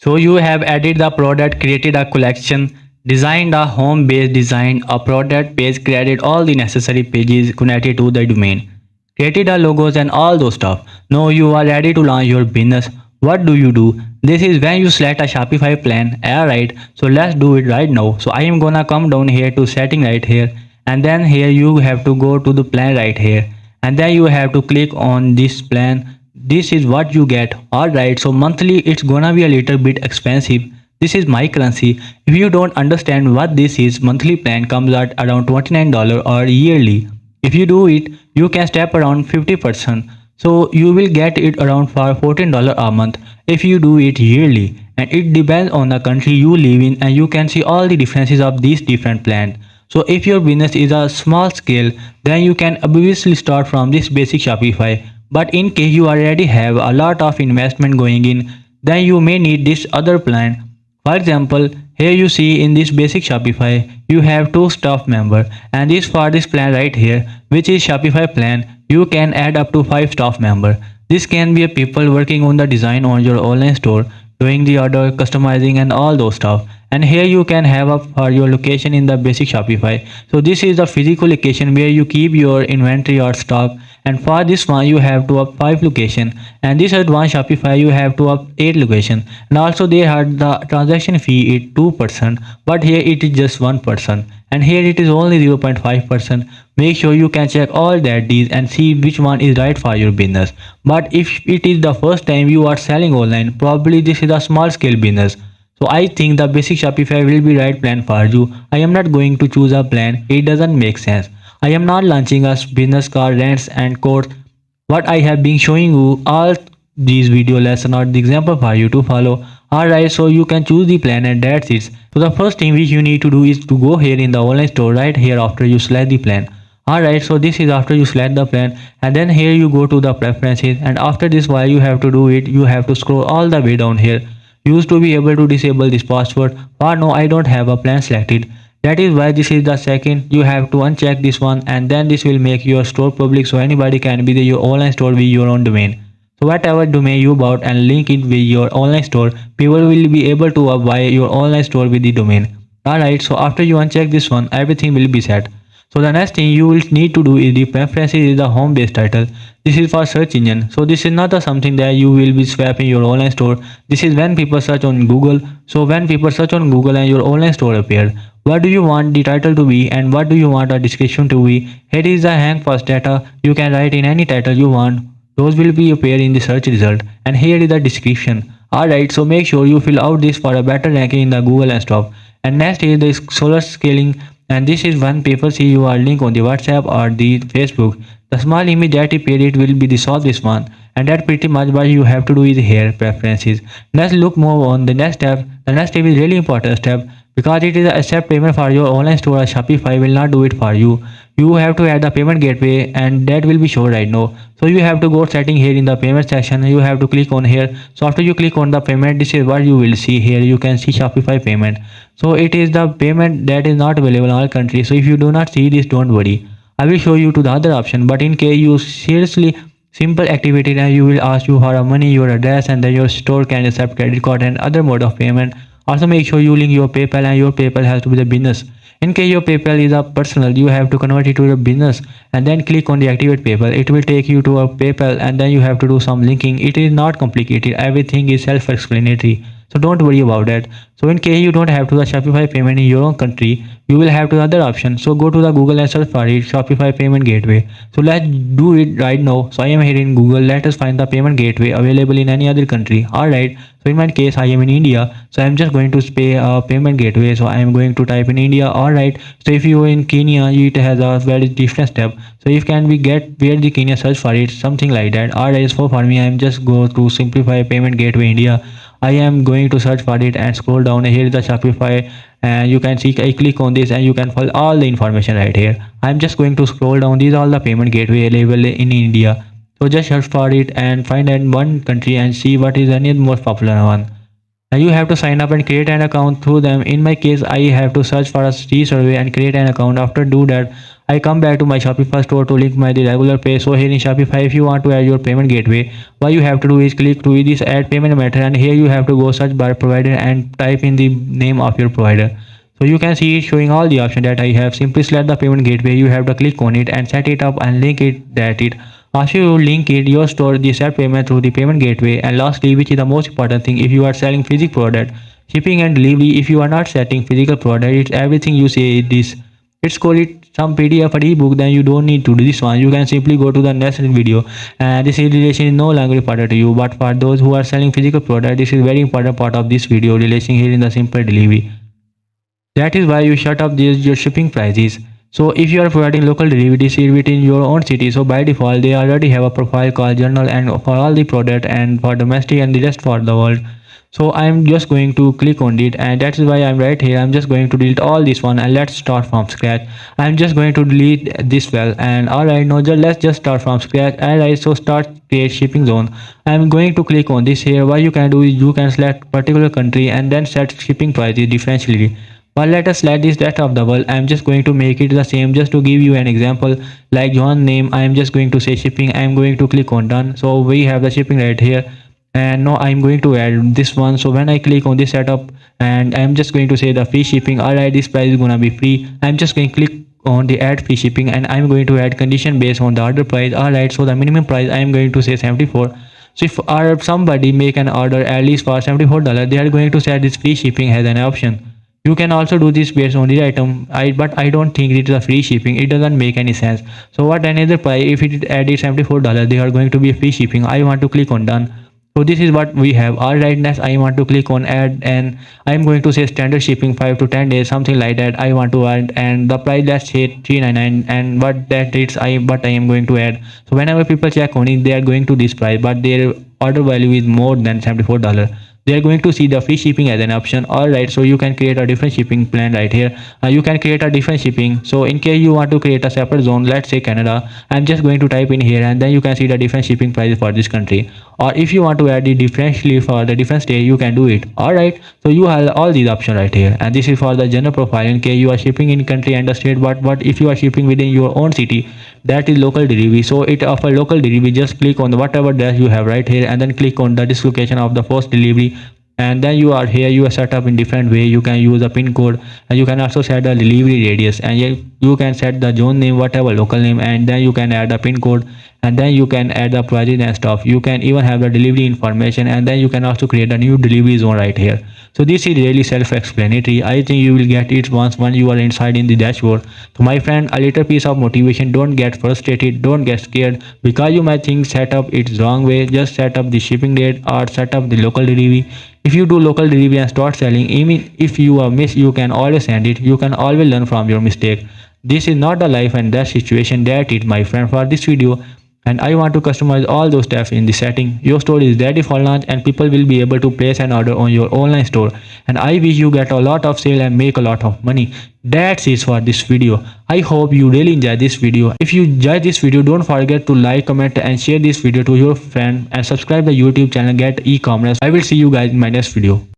So you have added the product, created a collection, designed a home based design, a product page, created all the necessary pages connected to the domain, created the logos and all those stuff. Now you are ready to launch your business. What do? This is when you select a Shopify plan. Alright, so let's do it right now. So I am gonna come down here to setting right here, and then here you have to go to the plan right here, and then you have to click on this plan. This is what you get. Alright, so monthly it's gonna be a little bit expensive. This is my currency. If you don't understand what this is, monthly plan comes at around $29 or yearly. If you do it, you can step around 50%. So you will get it around for $14 a month if you do it yearly. And it depends on the country you live in, and you can see all the differences of these different plans. So if your business is a small scale, then you can obviously start from this basic Shopify. But in case you already have a lot of investment going in, then you may need this other plan. For example, here you see in this basic Shopify, you have 2 staff member, and this for this plan right here, which is Shopify plan, you can add up to 5 staff member. This can be a people working on the design on your online store, doing the order, customizing and all those stuff. And here you can have up for your location in the basic Shopify. So this is the physical location where you keep your inventory or stock, and for this one you have to up 5 location, and this advanced Shopify you have to up 8 location. And also they had the transaction fee is 2%, but here it is just 1%, and here it is only 0.5%. Make sure you can check all that these and see which one is right for your business. But if it is the first time you are selling online, probably this is a small scale business, so I think the basic Shopify will be right plan for you. I am not going to choose a plan, it doesn't make sense. I am not launching a business card, rents and codes. What I have been showing you all these video lessons are the example for you to follow. Alright, so you can choose the plan and that's it. So the first thing which you need to do is to go here in the online store right here after you select the plan. Alright, so this is after you select the plan, and then here you go to the preferences, and after this while you have to do it, you have to scroll all the way down here. Used to be able to disable this password, or no, I don't have a plan selected. That is why this is the second. You have to uncheck this one, and then this will make your store public so anybody can visit your online store with your own domain. So whatever domain you bought and link it with your online store, people will be able to buy your online store with the domain. Alright, so after you uncheck this one, everything will be set. So the next thing you will need to do is the preferences is the home based title. This is for search engine. So this is not a something that you will be swapping your online store. This is when people search on Google. So when people search on Google and your online store appear, what do you want the title to be and what do you want a description to be? Here is the hang first data. You can write in any title you want. Those will be appear in the search result. And here is the description. Alright, so make sure you fill out this for a better ranking in the Google and stuff. And next is the solar scaling. And this is when people see your link on the WhatsApp or the Facebook. The small image that appear it will be the this one, and that pretty much what you have to do is here preferences. Let's look more on the next step. The next step is really important step because it is a accept payment for your online store. Shopify will not do it for you. You have to add the payment gateway, and that will be shown right now. So you have to go setting here in the payment section. You have to click on here. So after you click on the payment, this is what you will see here. You can see Shopify payment. So it is the payment that is not available in all countries. So if you do not see this, don't worry. I will show you to the other option. But in case you seriously simple activity, and you will ask you for money, your address, and then your store can accept credit card and other mode of payment. Also make sure you link your PayPal, and your PayPal has to be the business. In case your PayPal is a personal, you have to convert it to your business and then click on the activate PayPal. It will take you to a PayPal, and then you have to do some linking. It is not complicated. Everything is self-explanatory. So don't worry about that. So in case you don't have to the Shopify payment in your own country, you will have to other option. So go to the Google and search for it, Shopify payment gateway. So let's do it right now. So I am here in Google. Let us find the payment gateway available in any other country. Alright. So in my case, I am in India. So I am just going to pay a payment gateway. So I am going to type in India. Alright. So if you are in Kenya, it has a very different step. So if can we get where the Kenya search for it, something like that. Alright. So for me, I am just go to simplify payment gateway India. I am going to search for it and scroll down. Here is the Shopify, and you can see I click on this and you can find all the information right here. I'm just going to scroll down. These are all the payment gateway available in India. So just search for it and find that one country and see what is any most popular one. And you have to sign up and create an account through them. In my case, I have to search for a free survey and create an account. After do that, I come back to my Shopify store to link my the regular page. So here in Shopify, if you want to add your payment gateway, what you have to do is click to this add payment method, and here you have to go search bar provider and type in the name of your provider. So you can see it showing all the options that I have. Simply select the payment gateway. You have to click on it and set it up and link it that it. After you link it, you store the set payment through the payment gateway. And lastly, which is the most important thing, if you are selling physical product, shipping and delivery, if you are not setting physical product, it's everything you say this. It's called it some PDF or ebook, then you don't need to do this one. You can simply go to the next video, and this relation is no longer important to you. But for those who are selling physical product, this is very important part of this video relation here in the simple delivery. That is why you shut up your shipping prices. So if you are providing local delivery, this is within your own city. So by default, they already have a profile called journal and for all the product and for domestic and the rest for the world. So I'm just going to click on it, and that is why I'm right here. I'm just going to delete all this one, and let's start from scratch. I'm just going to delete this well, and alright, now let's just start from scratch. Alright, so start create shipping zone. I'm going to click on this here. What you can do is you can select particular country and then set shipping prices differentially. But let us select this rest of the world. I'm just going to make it the same just to give you an example. Like John name, I'm just going to say shipping. I'm going to click on done. So we have the shipping right here. And now I'm going to add this one. So when I click on this setup, and I'm just going to say the free shipping. Alright, this price is gonna be free. I'm just going to click on the add free shipping, and I'm going to add condition based on the order price. Alright, so the minimum price I'm going to say 74. So if somebody make an order at least for $74, they are going to set this free shipping as an option. You can also do this based on the item, but I don't think it is a free shipping. It doesn't make any sense. So what another price, if it added $74, they are going to be free shipping. I want to click on done. So this is what we have. Alright, next I want to click on add, and I'm going to say standard shipping 5 to 10 days, something like that. I want to add, and the price, let's say $3.99, and what that is I am going to add. So whenever people check on it, they are going to this price, but their order value is more than $74. They are going to see the free shipping as an option. Alright, so you can create a different shipping plan right here. You can create a different shipping. So in case you want to create a separate zone, let's say Canada, I'm just going to type in here, and then you can see the different shipping prices for this country. Or if you want to add the differentially for the different state, you can do it. Alright, so you have all these options right here, and this is for the general profile in case you are shipping in country and the state. But if you are shipping within your own city, that is local delivery. So it offers local delivery. Just click on the whatever that you have right here, and then click on the dislocation of the first delivery, and then you are here. You are set up in different way. You can use a pin code, and you can also set the delivery radius, and you can set the zone name, whatever local name, and then you can add the pin code, and then you can add the prices and stuff. You can even have the delivery information, and then you can also create a new delivery zone right here. So this is really self-explanatory. I think you will get it once you are inside in the dashboard. So my friend, a little piece of motivation: don't get frustrated, don't get scared because you might think set up it's wrong way. Just set up the shipping date or set up the local delivery. If you do local delivery and start selling, even if you are miss, you can always send it. You can always learn from your mistake. This is not the life and death situation. That it, my friend, for this video. And I want to customize all those steps in the setting. Your store is ready for launch, and people will be able to place an order on your online store. And I wish you get a lot of sale and make a lot of money. That's it for this video. I hope you really enjoyed this video. If you enjoyed this video, don't forget to like, comment, and share this video to your friend, and subscribe the YouTube channel Get E-commerce. I will see you guys in my next video.